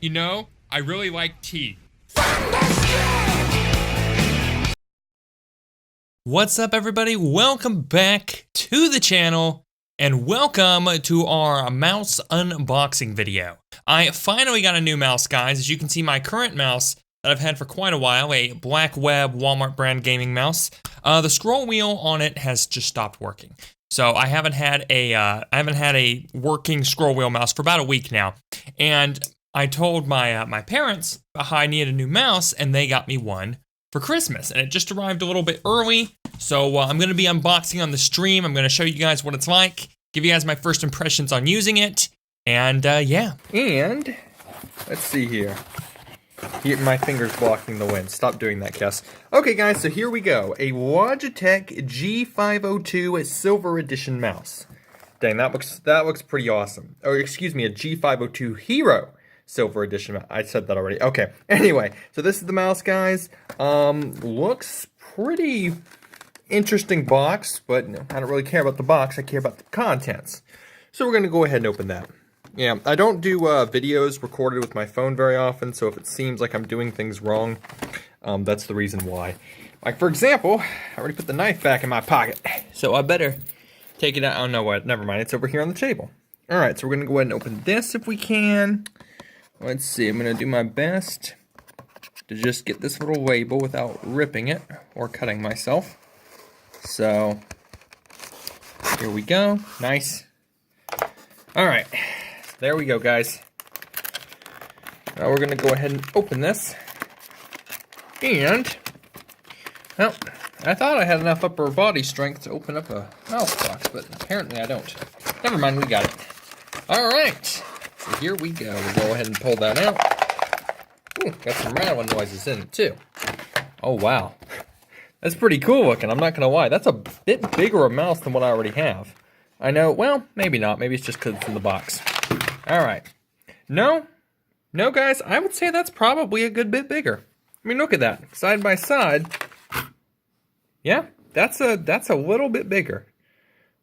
You know, I really like tea. What's up, everybody? Welcome back to the channel, and welcome to our mouse unboxing video. I finally got a new mouse, guys. As you can see, my current mouse that I've had for quite a while, a Black Web Walmart brand gaming mouse. The scroll wheel on it has just stopped working. So I haven't had a working scroll wheel mouse for about a week now, and I told my parents how I needed a new mouse, and they got me one for Christmas, and it just arrived a little bit early. So I'm going to be unboxing on the stream. I'm going to show you guys what it's like, give you guys my first impressions on using it, and yeah. And let's see here. My finger's blocking the wind. Stop doing that, Cass. Okay, guys, so here we go. A Logitech G502 Silver Edition mouse. Dang, that looks pretty awesome. Oh, excuse me, a G502 Hero Silver Edition. I said that already. Okay. Anyway, so this is the mouse, guys. Looks pretty interesting box, but I don't really care about the box. I care about the contents. So we're gonna go ahead and open that. Yeah, I don't do videos recorded with my phone very often, so if it seems like I'm doing things wrong, that's the reason why. Like, for example, I already put the knife back in my pocket, so I better take it out. Oh, no, what? Never mind. It's over here on the table. All right, so we're going to go ahead and open this if we can. Let's see. I'm going to do my best to just get this little label without ripping it or cutting myself. So, here we go. Nice. All right. There we go, guys. Now we're going to go ahead and open this. And, well, I thought I had enough upper body strength to open up a mouse box, but apparently I don't. Never mind, we got it. All right. So here we go. We'll go ahead and pull that out. Ooh, got some rattling noises in it, too. Oh, wow. That's pretty cool looking, I'm not going to lie. That's a bit bigger a mouse than what I already have. I know, well, maybe not. Maybe it's just because it's in the box. All right. No, guys, I would say that's probably a good bit bigger. I mean, look at that, side by side. Yeah, that's a little bit bigger.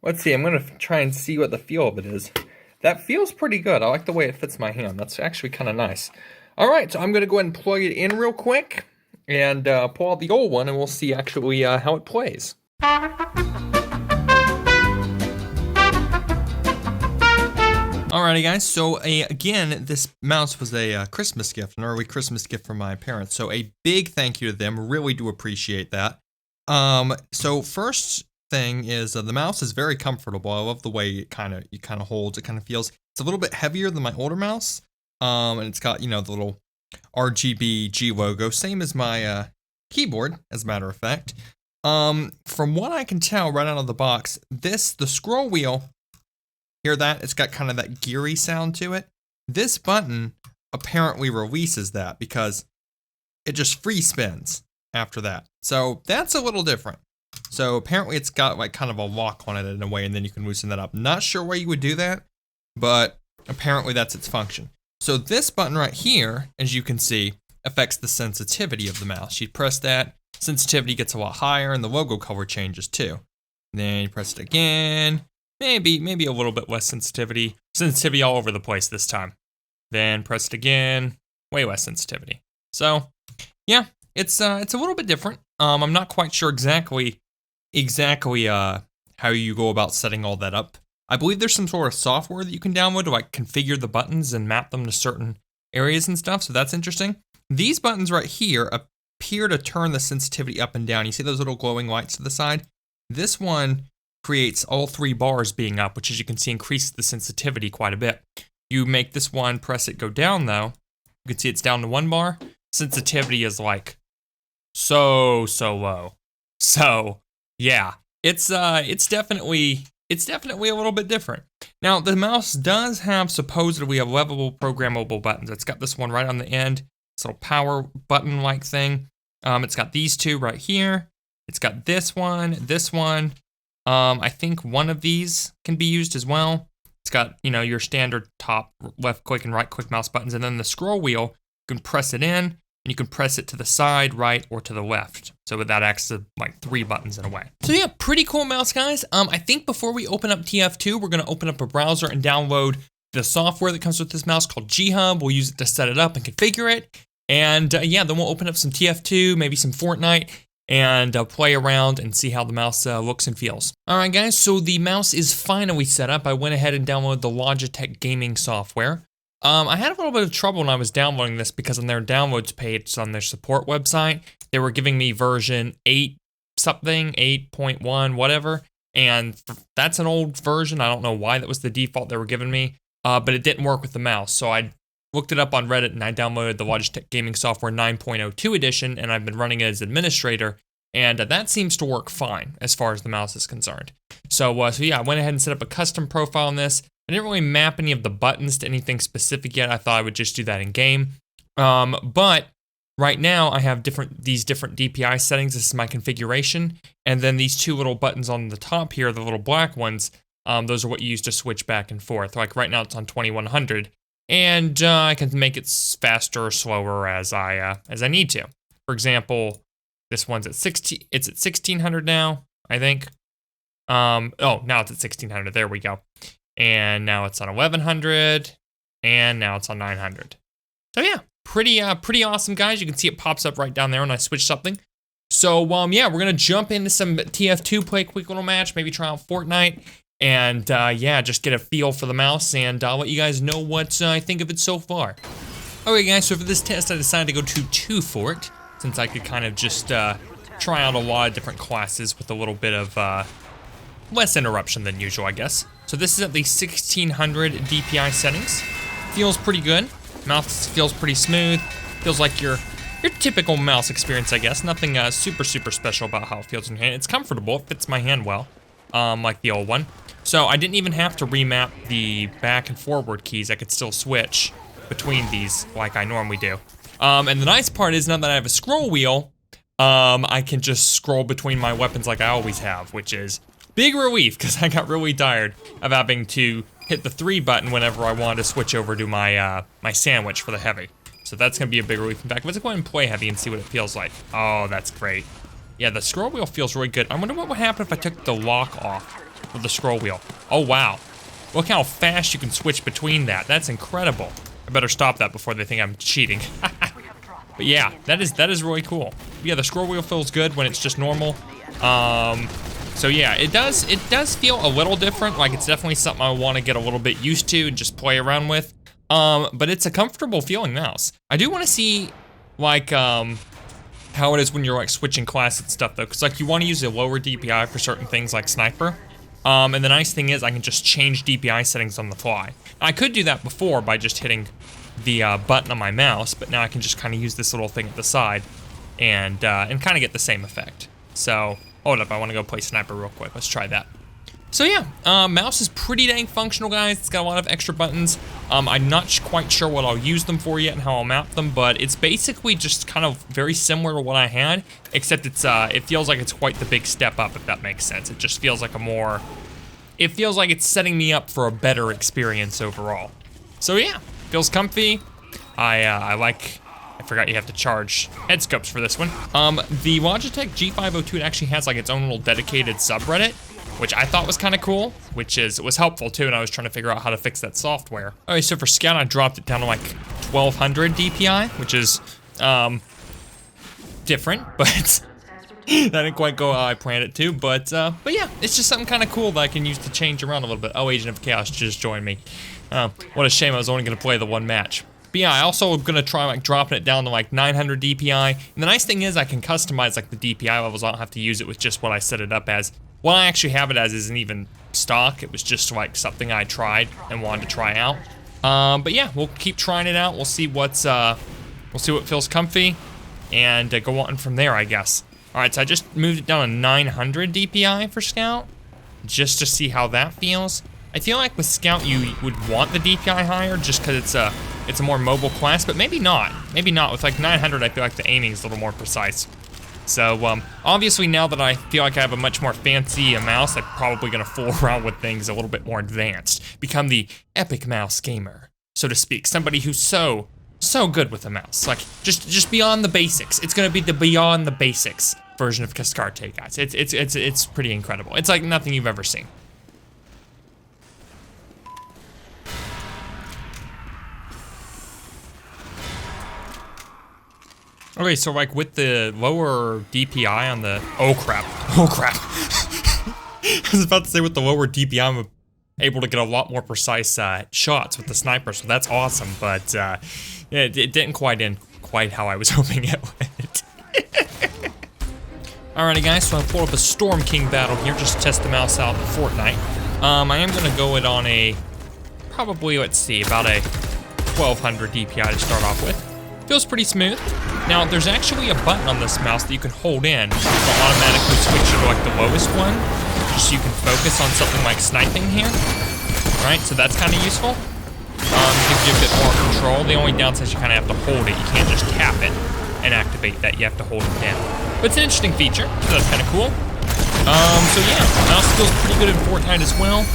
Let's see, I'm gonna try and see what the feel of it is. That feels pretty good. I like the way it fits my hand. That's actually kind of nice. All right, so I'm gonna go ahead and plug it in real quick and pull out the old one, and we'll see actually how it plays. Alrighty, guys, so again, this mouse was a Christmas gift, an early Christmas gift from my parents, so a big thank you to them. Really do appreciate that. So first thing is the mouse is very comfortable. I love the way it kind of holds. It kind of feels, it's a little bit heavier than my older mouse, and it's got, you know, the little RGB G logo, same as my keyboard, as a matter of fact. From what I can tell right out of the box, the scroll wheel, hear that? It's got kind of that geary sound to it. This button apparently releases that because it just free spins after that. So that's a little different. So apparently it's got like kind of a lock on it in a way, and then you can loosen that up. Not sure why you would do that, but apparently that's its function. So this button right here, as you can see, affects the sensitivity of the mouse. You press that, sensitivity gets a lot higher, and the logo color changes too. And then you press it again. Maybe a little bit less sensitivity. Sensitivity all over the place this time. Then press it again, way less sensitivity. So, yeah, it's a little bit different. I'm not quite sure exactly how you go about setting all that up. I believe there's some sort of software that you can download to like configure the buttons and map them to certain areas and stuff, so that's interesting. These buttons right here appear to turn the sensitivity up and down. You see those little glowing lights to the side? This one creates all three bars being up, which, as you can see, increases the sensitivity quite a bit. You make this one, press it go down though. You can see it's down to 1 bar. Sensitivity is like so low. So yeah, it's definitely a little bit different. Now the mouse does have supposedly a levelable programmable buttons. It's got this one right on the end, this little power button like thing. It's got these two right here. It's got this one. I think one of these can be used as well. It's got, you know, your standard top, left click, and right click mouse buttons, and then the scroll wheel, you can press it in, and you can press it to the side, right, or to the left. So that acts as like 3 buttons in a way. So yeah, pretty cool mouse, guys. I think before we open up TF2, we're gonna open up a browser and download the software that comes with this mouse called G-Hub. We'll use it to set it up and configure it. And yeah, then we'll open up some TF2, maybe some Fortnite, and play around and see how the mouse looks and feels. All right, guys, so the mouse is finally set up. I went ahead and downloaded the Logitech gaming software. I had a little bit of trouble when I was downloading this because on their downloads page on their support website, they were giving me version 8 something, 8.1, whatever. And that's an old version. I don't know why that was the default they were giving me, but it didn't work with the mouse. So I looked it up on Reddit and I downloaded the Logitech gaming software 9.02 edition, and I've been running it as administrator. And that seems to work fine as far as the mouse is concerned. So yeah, I went ahead and set up a custom profile on this. I didn't really map any of the buttons to anything specific yet. I thought I would just do that in game. But right now I have these different DPI settings. This is my configuration. And then these two little buttons on the top here, the little black ones, those are what you use to switch back and forth. Like right now it's on 2100. And I can make it faster or slower as I need to. For example, this one's at 1600 now, I think. Oh, now it's at 1600. There we go. And now it's on 1100, and now it's on 900. So yeah, pretty awesome, guys. You can see it pops up right down there when I switch something. So yeah, we're gonna jump into some TF2, play a quick little match, maybe try out Fortnite, and yeah, just get a feel for the mouse, and I'll let you guys know what I think of it so far. Okay, guys, so for this test, I decided to go to 2 Fort, since I could kind of just try out a lot of different classes with a little bit of less interruption than usual, I guess. So this is at the 1600 DPI settings. Feels pretty good. Mouse feels pretty smooth. Feels like your typical mouse experience, I guess. Nothing super special about how it feels in your hand. It's comfortable. It fits my hand well, like the old one. So I didn't even have to remap the back and forward keys. I could still switch between these like I normally do. And the nice part is now that I have a scroll wheel, I can just scroll between my weapons like I always have, which is big relief, because I got really tired of having to hit the 3 button whenever I wanted to switch over to my my sandwich for the heavy. So that's gonna be a big relief. In fact, let's go ahead and play heavy and see what it feels like. Oh, that's great. Yeah, the scroll wheel feels really good. I wonder what would happen if I took the lock off of the scroll wheel. Oh, wow. Look how fast you can switch between that. That's incredible. I better stop that before they think I'm cheating. But yeah, that is really cool. Yeah, the scroll wheel feels good when it's just normal. So yeah, it does feel a little different. Like it's definitely something I want to get a little bit used to and just play around with. But it's a comfortable feeling mouse. I do want to see like how it is when you're like switching class and stuff though, because like you want to use a lower DPI for certain things like sniper. And the nice thing is I can just change DPI settings on the fly. I could do that before by just hitting the button on my mouse, but now I can just kind of use this little thing at the side and kind of get the same effect. So hold up, I want to go play sniper real quick. Let's try that. So yeah, mouse is pretty dang functional, guys. It's got a lot of extra buttons. I'm not quite sure what I'll use them for yet and how I'll map them, but it's basically just kind of very similar to what I had, except it feels like it's quite the big step up, if that makes sense. It just feels like it feels like it's setting me up for a better experience overall. So yeah, feels comfy. I forgot you have to charge head scopes for this one. The Logitech G502, it actually has like its own little dedicated subreddit, which I thought was kind of cool, it was helpful too, and I was trying to figure out how to fix that software. Okay, so for Scout, I dropped it down to like 1200 DPI, which is different, but that didn't quite go how I planned it to. But yeah, it's just something kind of cool that I can use to change around a little bit. Oh, Agent of Chaos just joined me. What a shame, I was only gonna play the one match. But yeah, I also am gonna try like dropping it down to like 900 DPI. And the nice thing is I can customize like the DPI levels. I don't have to use it with just what I set it up as. What I actually have it as isn't even stock. It was just like something I tried and wanted to try out. But yeah, we'll keep trying it out. We'll see what feels comfy and go on from there, I guess. All right, so I just moved it down to 900 DPI for Scout just to see how that feels. I feel like with Scout you would want the DPI higher just because it's a more mobile class, but maybe not. Maybe not. With like 900, I feel like the aiming is a little more precise. So obviously now that I feel like I have a much more fancy mouse, I'm probably gonna fool around with things a little bit more advanced. Become the epic mouse gamer, so to speak. Somebody who's so good with a mouse. Like just beyond the basics. It's gonna be the beyond the basics version of Cascarte, guys. It's pretty incredible. It's like nothing you've ever seen. Okay, so like with the lower DPI on the, oh crap. I was about to say with the lower DPI, I'm able to get a lot more precise shots with the sniper, so that's awesome, but it didn't quite end quite how I was hoping it would. Alrighty guys, so I pulled up a Storm King battle here, just to test the mouse out in Fortnite. I am gonna go it on a, probably, let's see, about a 1200 DPI to start off with. Feels pretty smooth. Now, there's actually a button on this mouse that you can hold in to automatically switch you to like the lowest one, just so you can focus on something like sniping here. Right, so that's kind of useful. Gives you a bit more control. The only downside is you kind of have to hold it. You can't just tap it and activate that. You have to hold it down. But it's an interesting feature, so that's kind of cool. So yeah, mouse feels pretty good in Fortnite as well.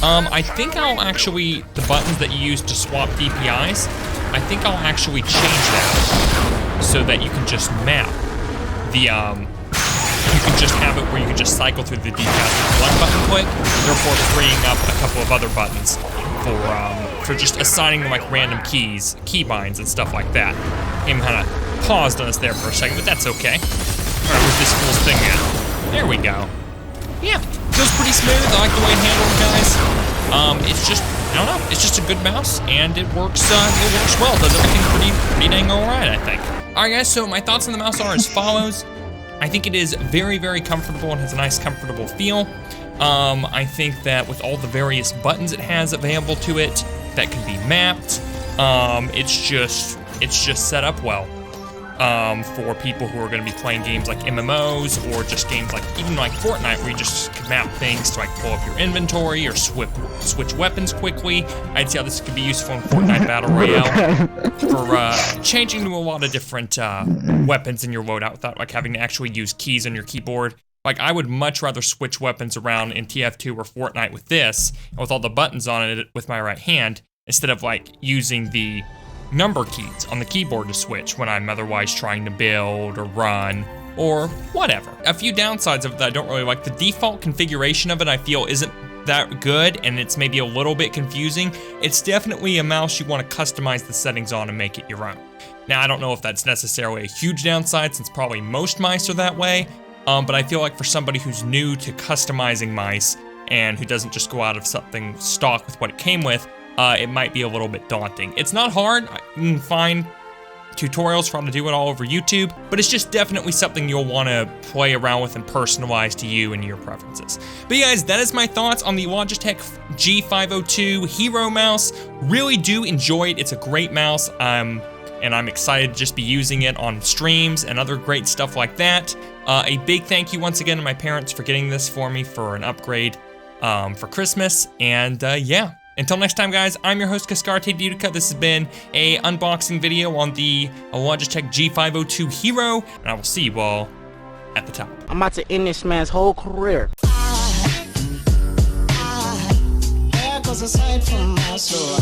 I think I'll actually, the buttons that you use to swap DPIs, I think I'll actually change that so that you can just map the, you can just have it where you can just cycle through the DPIs with one button click, therefore freeing up a couple of other buttons for just assigning them like random keys, keybinds and stuff like that. Game kind of paused on us there for a second, but that's okay. All right, where's this cool thing at? There we go. Yeah, feels pretty smooth. I like the way it handles, guys. It's just, I don't know, it's just a good mouse, and it works well. Does everything pretty dang all right, I think. All right, guys, so my thoughts on the mouse are as follows. I think it is very, very comfortable and has a nice, comfortable feel. I think that with all the various buttons it has available to it that can be mapped, it's just set up well. For people who are going to be playing games like MMOs or just games like, even like Fortnite, where you just can map things to like pull up your inventory or switch weapons quickly. I'd say how this could be useful in Fortnite Battle Royale for changing to a lot of different weapons in your loadout without like having to actually use keys on your keyboard. Like, I would much rather switch weapons around in TF2 or Fortnite with this, and with all the buttons on it with my right hand, instead of like using the number keys on the keyboard to switch when I'm otherwise trying to build or run or whatever. A few downsides of it that I don't really like. The default configuration of it I feel isn't that good, and it's maybe a little bit confusing. It's definitely a mouse you want to customize the settings on and make it your own. Now, I don't know if that's necessarily a huge downside, since probably most mice are that way, but I feel like for somebody who's new to customizing mice and who doesn't just go out of something stock with what it came with, it might be a little bit daunting. It's not hard. You can find tutorials for how to do it all over YouTube, but it's just definitely something you'll want to play around with and personalize to you and your preferences. But yeah, guys, that is my thoughts on the Logitech G502 Hero mouse. Really do enjoy it. It's a great mouse, and I'm excited to just be using it on streams and other great stuff like that. A big thank you once again to my parents for getting this for me for an upgrade for Christmas, and yeah. Until next time, guys, I'm your host, Cascarte Dudica. This has been a unboxing video on the Logitech G502 Hero, and I will see you all at the top. I'm about to end this man's whole career. Cause aside from my soul,